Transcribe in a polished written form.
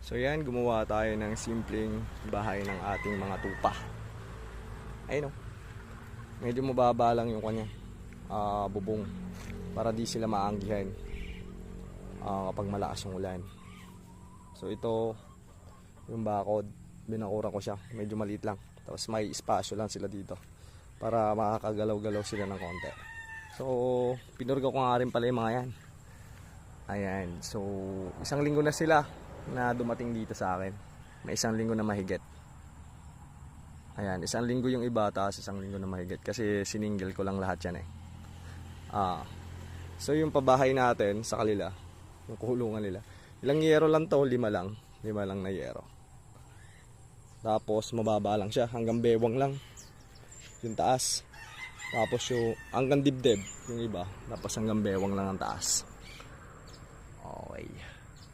So yan, gumawa tayo ng simpleng bahay ng ating mga tupa. Ayun o. Medyo mababa lang yung kanya bubong para di sila maanggihan kapag malakas yung ulan. So ito yung bakod, binakura ko siya, medyo maliit lang. Tapos may espasyo lang sila dito para makakagalaw-galaw sila ng konti. So pinurga ko nga rin pala yung mga yan. Ayan, so isang linggo na sila na dumating dito sa akin. May isang linggo na mahigit. Ayan, isang linggo yung iba, tapos isang linggo na mahigit. Kasi siningil ko lang lahat yan eh. So yung pabahay natin sa kanila, yung kulungan nila, ilang yero lang to, 5 lang. 5 lang na yero. Tapos mababa lang siya, hanggang bewang lang yung taas. Tapos yung hanggang dibdib yung iba, tapos hanggang bewang lang ang taas. Okay.